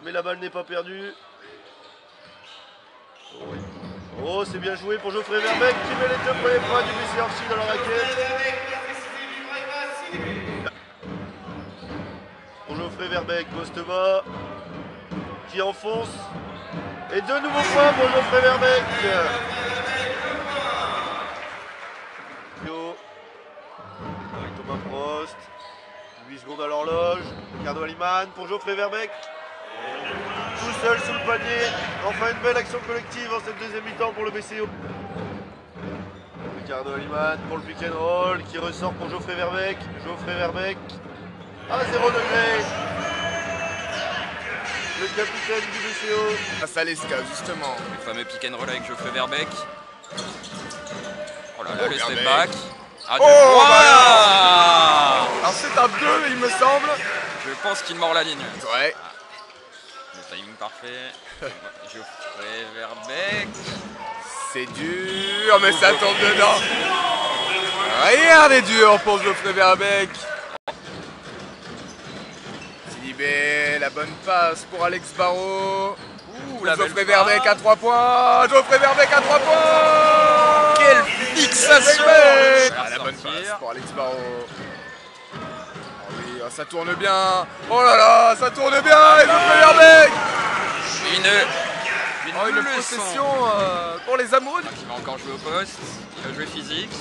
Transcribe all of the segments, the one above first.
mais la balle n'est pas perdue. Oh, c'est bien joué pour Geoffrey Verbeek qui met les 2 premiers points du BC Orchi dans la raquette. Pour Geoffrey Verbeek, poste bas, qui enfonce. Et 2 nouveaux points pour Geoffrey Verbeek. Thomas Prost, 8 secondes à l'horloge. Ricardo Aliman pour Geoffrey Verbeek. Tout seul sous le panier. Enfin une belle action collective en cette deuxième mi-temps pour le BCO. Ricardo Aliman pour le pick and roll qui ressort pour Geoffrey Verbeek. Geoffrey Verbeek à 0 degré. Le capitaine du BCO. Face à l'ESCA justement. Le fameux pick and roll avec Geoffrey Verbeek. Oh là là, le step back. Ah, voilà. Alors c'est un 2 il me semble. Je pense qu'il mord la ligne. Ouais. Le timing parfait. Geoffrey Verbeek. C'est dur, mais ça tombe dedans. Rien n'est dur pour Geoffrey Verbeek. Silibé, la bonne passe pour Alex Barraud. Geoffrey Verbeek à 3 points. Geoffrey Verbeek à 3 points. Quelle fixation. La bonne passe pour Alex Barraud. Oh oui, ça tourne bien. Oh là là, ça tourne bien. Et Geoffrey Verbeek. Une possession pour les amoureux. Il va encore jouer au poste, il va jouer physique.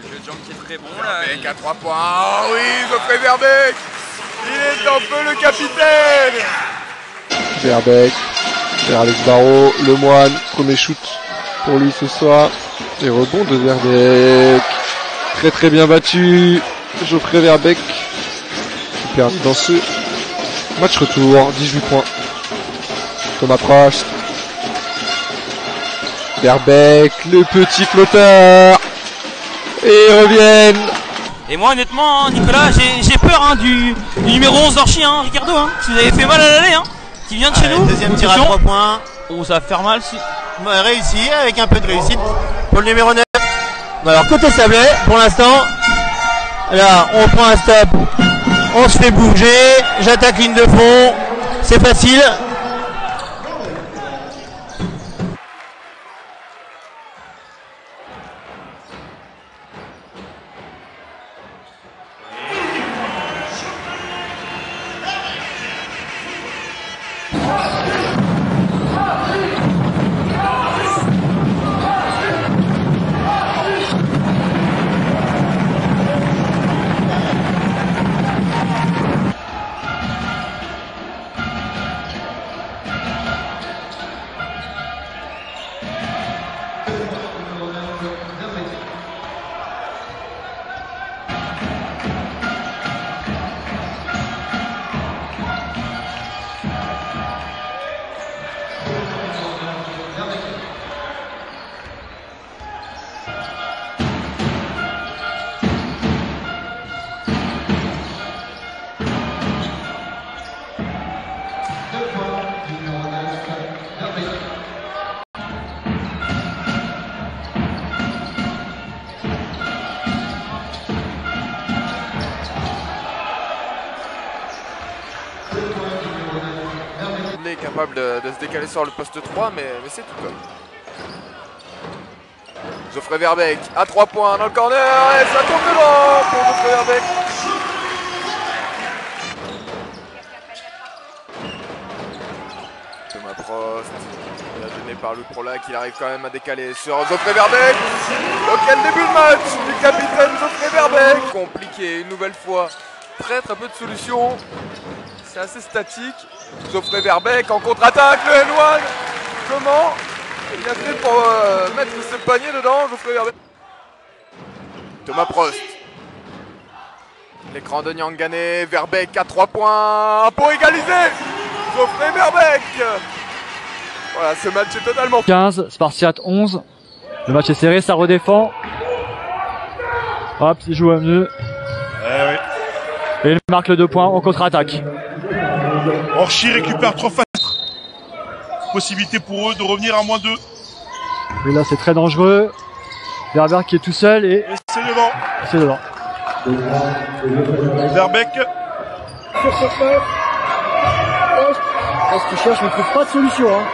Le jeu de jambes qui est très bon là. Verbeek à 3 points. Oh oui, Geoffrey Verbeek. Il est un peu le capitaine. Verbeek vers Alex Barraud, Lemoine, premier shoot pour lui ce soir. Et rebond de Verbeek. Très bien battu. Geoffrey Verbeek qui perd dans ce match retour, 18 points. Thomas Prost. Verbeek, le petit flotteur. Et ils reviennent. Et moi honnêtement, Nicolas, j'ai peur du numéro 11 d'Orchi, Ricardo, si vous avez fait mal à l'aller, qui vient de chez nous. Deuxième tir à 3 points. Oh, ça va faire mal si. Réussi, avec un peu de réussite pour le numéro 9. Alors côté Sablé, pour l'instant, là on prend un stop, on se fait bouger, j'attaque ligne de fond, c'est facile. Est capable de se décaler sur le poste 3, mais c'est tout comme. Geoffrey Verbeek à 3 points dans le corner et ça tombe devant pour Geoffrey Verbeek. Thomas Prost, bien gêné par Luc Prolac, il arrive quand même à décaler sur Geoffrey Verbeek. Auquel début de match du capitaine Geoffrey Verbeek. Compliqué une nouvelle fois, très peu de solutions. C'est assez statique. Geoffrey Verbeek en contre-attaque, le N1. Comment il a fait pour mettre ce panier dedans, Geoffrey Verbeek? Thomas Prost. L'écran de Nyangane, Verbeek à 3 points pour égaliser. Geoffrey Verbeek. Voilà, ce match est totalement... 15, Spartiate 11. Le match est serré, ça redéfend. Hop, il joue à mieux. Oui. Et il marque le 2 points en contre-attaque. Orchi récupère 3 fois. Possibilité pour eux de revenir à -2. Et là c'est très dangereux. Verbeek qui est tout seul et c'est devant. C'est devant. Verbeek. Poste qui cherche mais ne trouve pas de solution. Hein.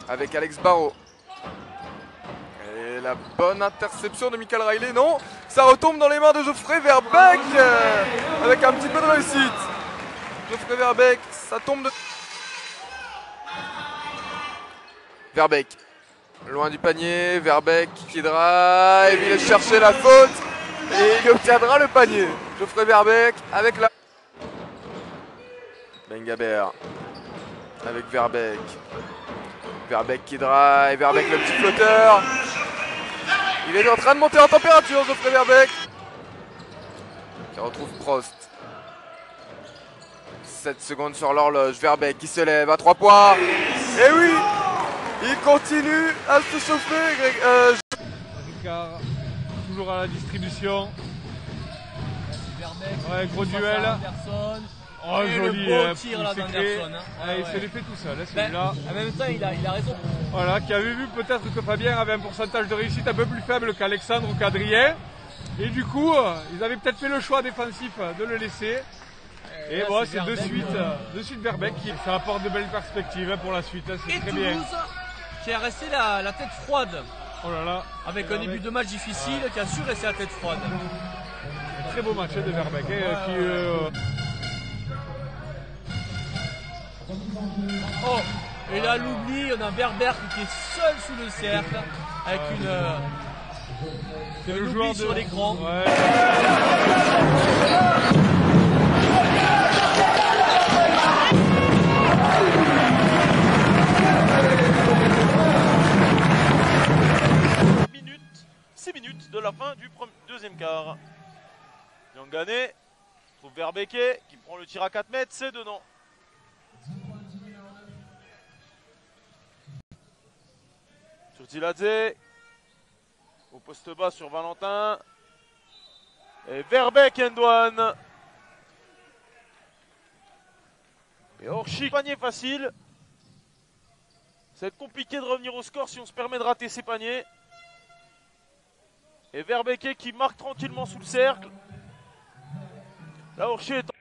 Avec Alex Barraud. Et la bonne interception de Michael Riley, non, ça retombe dans les mains de Geoffrey Verbeek avec un petit peu de réussite. Geoffrey Verbeek, ça tombe de... Verbeek, loin du panier, Verbeek qui drive, il est chercher la faute et il obtiendra le panier. Geoffrey Verbeek avec la... Ben Gaber avec Verbeek. Verbeek qui drive, Verbeek le petit flotteur. Il est en train de monter en température, Geoffrey Verbeek. Qui retrouve Prost. 7 secondes sur l'horloge, Verbeek qui se lève à 3 points. Et oui, il continue à se chauffer. Ricard, toujours à la distribution. Ouais, gros duel. Oh, et joli, le beau tir là d'Anderson. Hein. Il se les fait tout seul, celui-là. En même temps, il a raison. Voilà, qui avait vu peut-être que Fabien avait un pourcentage de réussite un peu plus faible qu'Alexandre ou qu'Adrien. Et du coup, ils avaient peut-être fait le choix défensif de le laisser. Et bon, c'est de suite Verbeek ça apporte de belles perspectives pour la suite. C'est très bien. Qui a resté la tête froide. Oh là là. Avec un début de match difficile, qui a su rester la tête froide. Un très beau match de Verbeek. Oh, et là l'oubli, on a Verbeek qui est seul sous le cercle avec c'est le joueur sur l'écran. Ouais. Six minutes de la fin du deuxième quart. Yangané trouve Verbeek qui prend le tir à 4 mètres, c'est dedans. Sur Tiladze, au poste bas sur Valentin. Et Verbeek Ndouane. Et Orchi, panier facile. Ça va être compliqué de revenir au score si on se permet de rater ses paniers. Et Verbeek qui marque tranquillement sous le cercle. Là, Orchi est en...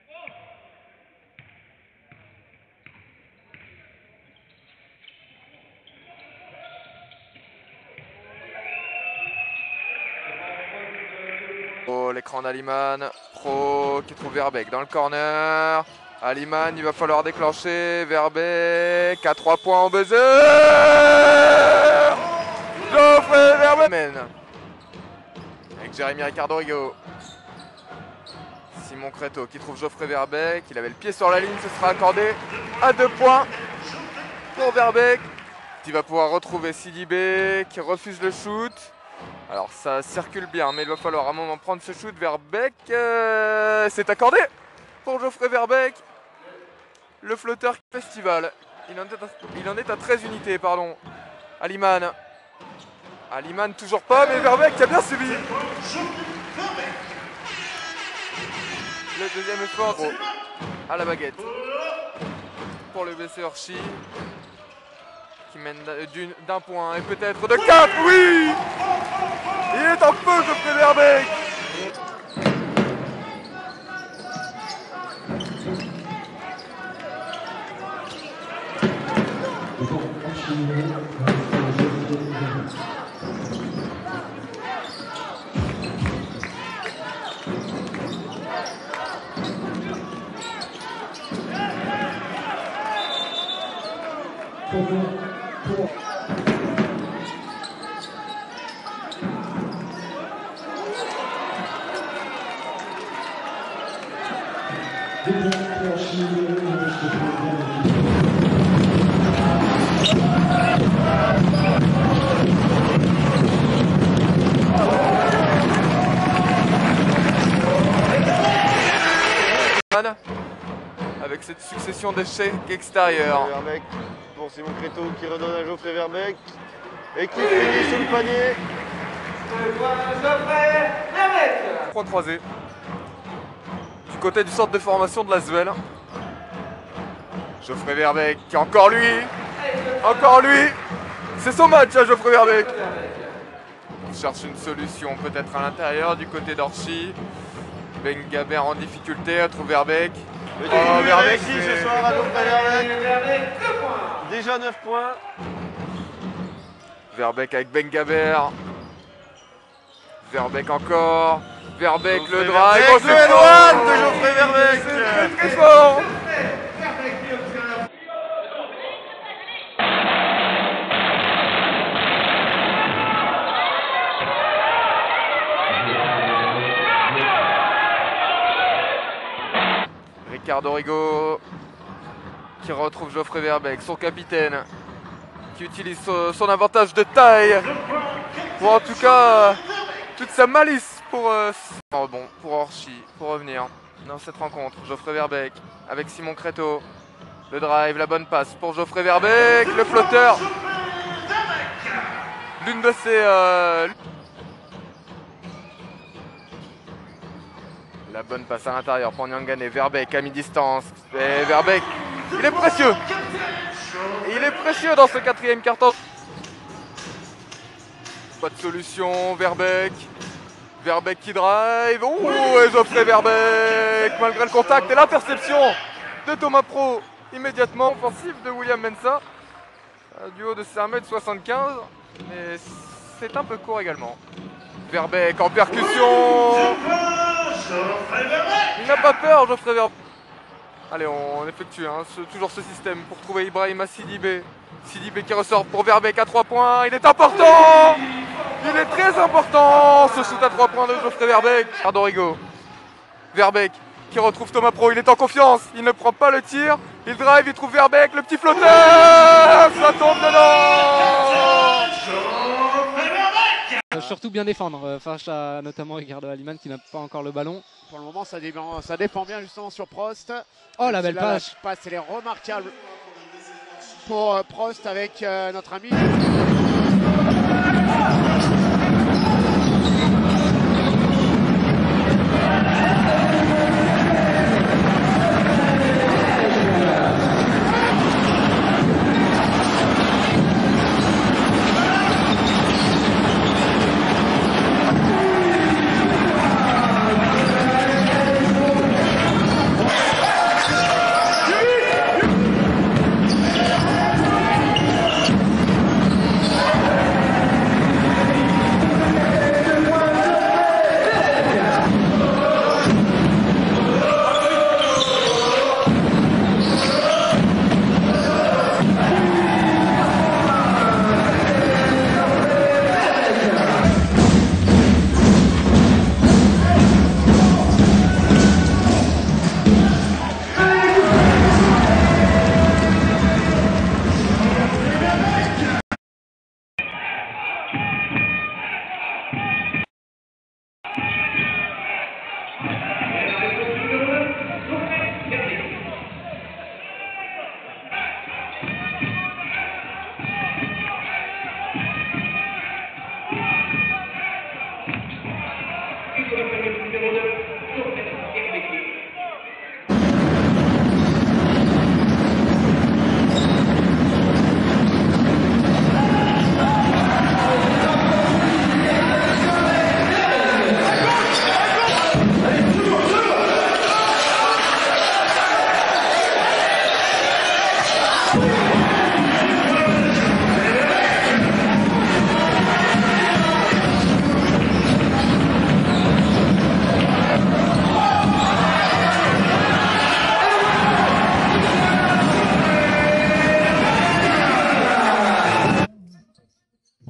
Oh, l'écran d'Aliman. Pro qui trouve Verbeek dans le corner. Aliman, il va falloir déclencher. Verbeek à 3 points au buzzer. Geoffrey Verbeek mène. Avec Jérémy Ricardo-Rigaud. Simon Créteau qui trouve Geoffrey Verbeek. Il avait le pied sur la ligne, ce sera accordé à 2 points pour Verbeek. Il va pouvoir retrouver Sidibé qui refuse le shoot. Alors ça circule bien, mais il va falloir à un moment prendre ce shoot. Verbeek, c'est accordé pour Geoffrey Verbeek. Le flotteur festival. Il en est à 13 unités, pardon. Aliman. Aliman toujours pas, mais Verbeek qui a bien subi. Le deuxième effort à la baguette pour le BC Orchi qui mène d'un point et peut-être de 4. Oui, il est en feu, Geoffrey Verbeek. Avec cette succession d'échecs extérieurs. Verbeek pour Simon Créteau qui redonne à Geoffrey Verbeek et qui finit sur le panier. Point croisé du côté du centre de formation de l'Asvel. Geoffrey Verbeek qui encore lui, c'est son match à Geoffrey Verbeek. cherche une solution peut-être à l'intérieur du côté d'Orchy. Ben Gaber en difficulté, à trouver Verbeek. Oh, Verbeek ce soir à Verbeek. Déjà 9 points. Verbeek avec Ben Gaber. Verbeek encore. Verbeek le drive. Oh, le N1 de Geoffrey Verbeek. C'est très fort. Ricardo Rigaud qui retrouve Geoffrey Verbeek, son capitaine, qui utilise son avantage de taille pour en tout cas toute sa malice pour Orchy, pour revenir dans cette rencontre. Geoffrey Verbeek avec Simon Créteau, le drive, la bonne passe pour Geoffrey Verbeek, le flotteur, l'une de ses... La bonne passe à l'intérieur pour Nyangane, Verbeek à mi-distance. Et Verbeek, il est précieux. Il est précieux dans ce quatrième carton. Pas de solution, Verbeek. Verbeek qui drive. Ouh, et Geoffrey Verbeek, malgré le contact et l'interception de Thomas Pro. Immédiatement offensive de William Mensah. Du haut de 1m75. Mais c'est un peu court également. Verbeek en percussion. Il n'a pas peur, Geoffrey Verbeek. Allez, on effectue toujours ce système pour trouver Ibrahima Sidibé. Sidibé qui ressort pour Verbeek à 3 points. Il est important. Il est très important, ce shoot à 3 points de Geoffrey Verbeek. Ricardo Rigaud. Verbeek qui retrouve Thomas Pro. Il est en confiance. Il ne prend pas le tir. Il drive, il trouve Verbeek. Le petit flotteur. Ça tombe dedans. Surtout bien défendre face à notamment Ricardo Aliman qui n'a pas encore le ballon. Pour le moment, ça défend bien justement sur Prost. Oh, la belle passe. La passe, elle est remarquable pour Prost avec notre ami.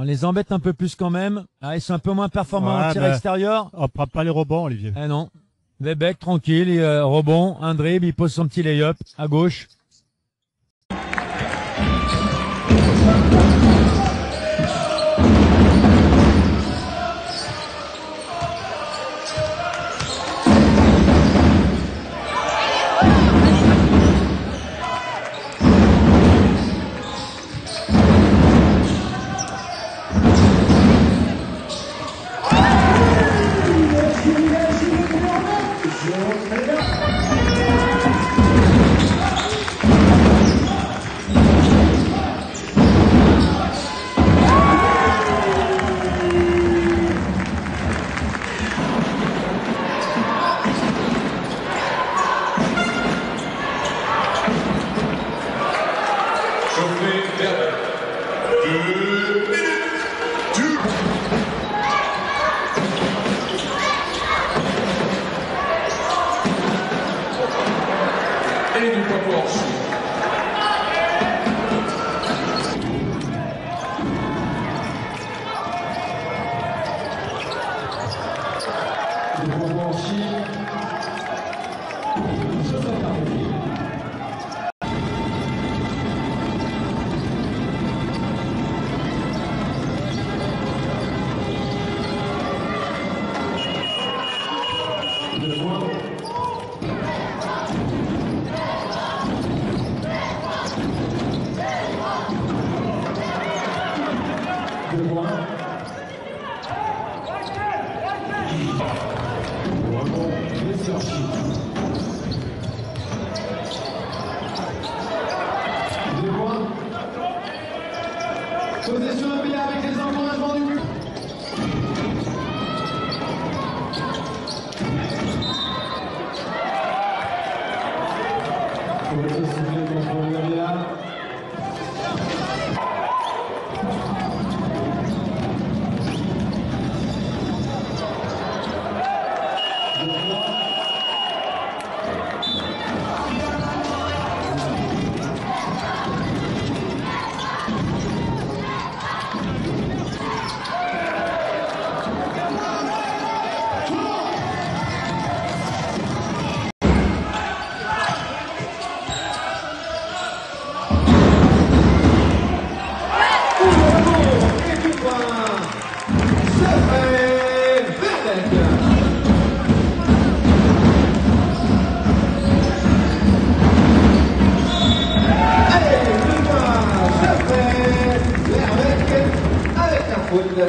On les embête un peu plus quand même. Ah, ils sont un peu moins performants en tir extérieur. On prend pas les rebonds, Olivier. Eh non. Verbeek, tranquille, rebond, un dribble, il pose son petit lay-up à gauche. Possession de Béa avec les encouragements du but. La